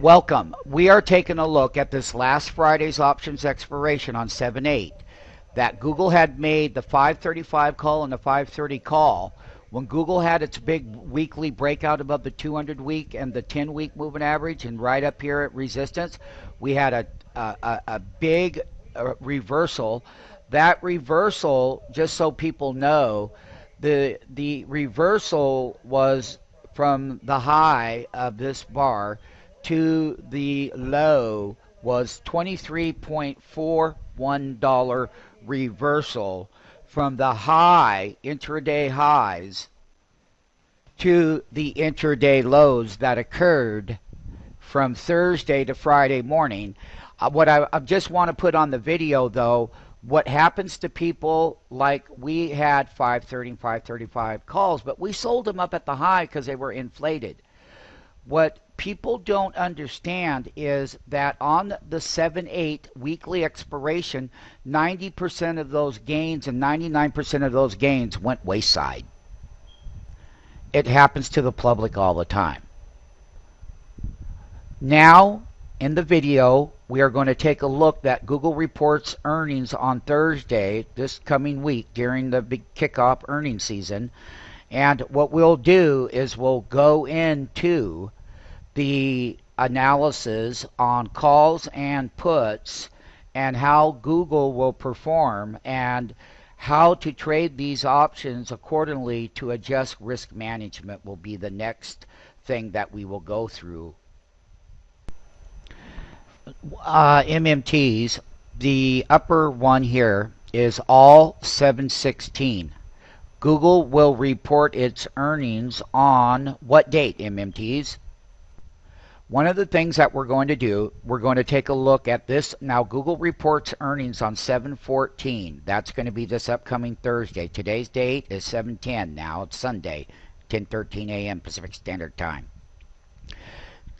Welcome. We are taking a look at this last Friday's options expiration on 7/8 that Google had made the 535 call and the 530 call. When Google had its big weekly breakout above the 200 week and the 10-week moving average and right up here at resistance, we had a big reversal. That reversal, just so people know, the reversal was from the high of this bar to the low was $23.41 reversal from the high intraday highs to the intraday lows that occurred from Thursday to Friday morning. What I just want to put on the video, though, what happens to people, like we had 530 and 535 calls, but we sold them up at the high because they were inflated. What people don't understand is that on the 7/8 weekly expiration, 90% of those gains and 99% of those gains went wayside. It happens to the public all the time. Now, in the video, we are going to take a look at Google reports earnings on Thursday, this coming week, during the big kickoff earnings season. And what we'll do is we'll go into the analysis on calls and puts and how Google will perform and how to trade these options accordingly to adjust risk management will be the next thing that we will go through. MMTs, the upper one here is all 7/16. Google will report its earnings on what date, MMTs? One of the things that we're going to do, we're going to take a look at this. Now, Google reports earnings on 7/14. That's going to be this upcoming Thursday. Today's date is 7/10 now. It's Sunday, 10:13 a.m. Pacific Standard Time.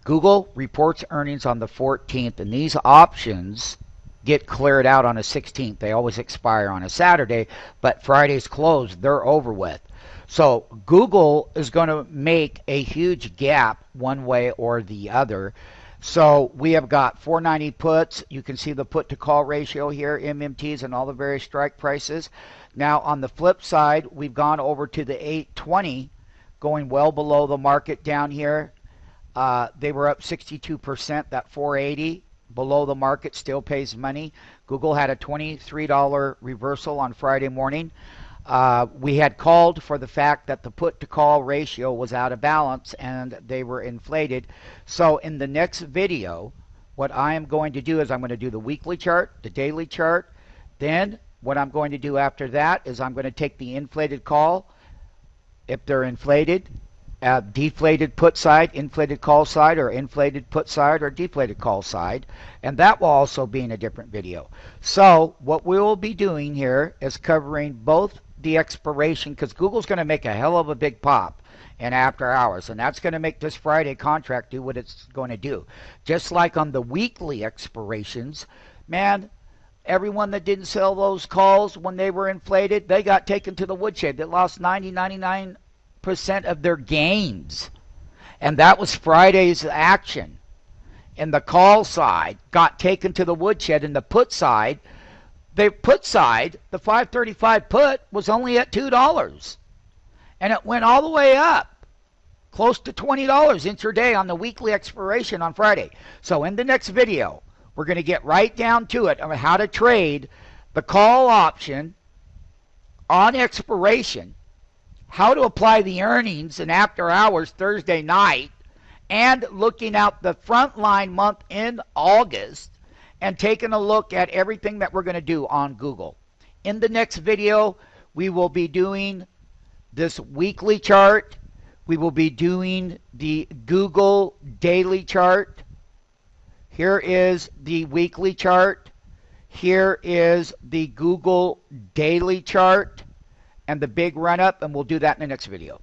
Google reports earnings on the 14th, and these options get cleared out on the 16th. They always expire on a Saturday, but Friday's closed. They're over with. So Google is going to make a huge gap one way or the other. So we have got 490 puts. You can see the put to call ratio here, MMTs, and all the various strike prices. Now on the flip side, we've gone over to the 820, going well below the market down here. They were up 62%. That 480 below the market still pays money. Google had a $23 reversal on Friday morning. We had called for the fact that the put to call ratio was out of balance and they were inflated. So in the next video, what I am going to do is I'm going to do the weekly chart, the daily chart. Then what I'm going to do after that is I'm going to take the inflated call, if they're inflated, deflated put side, inflated call side, or inflated put side, or deflated call side, and that will also be in a different video. So what we will be doing here is covering both the expiration, because Google's going to make a hell of a big pop in after hours, and that's going to make this Friday contract do what it's going to do. Just like on the weekly expirations, man, everyone that didn't sell those calls when they were inflated, they got taken to the woodshed. They lost 99% of their gains, and that was Friday's action. And the call side got taken to the woodshed, and the put side, the 535 put was only at $2, and it went all the way up close to $20 intraday on the weekly expiration on Friday. So in the next video, we're going to get right down to it on how to trade the call option on expiration, how to apply the earnings in after hours Thursday night, and looking out the front line month in August, and taking a look at everything that we're going to do on Google. In the next video, we will be doing this weekly chart. We will be doing the Google daily chart. Here is the weekly chart. Here is the Google daily chart and the big run up, and we'll do that in the next video.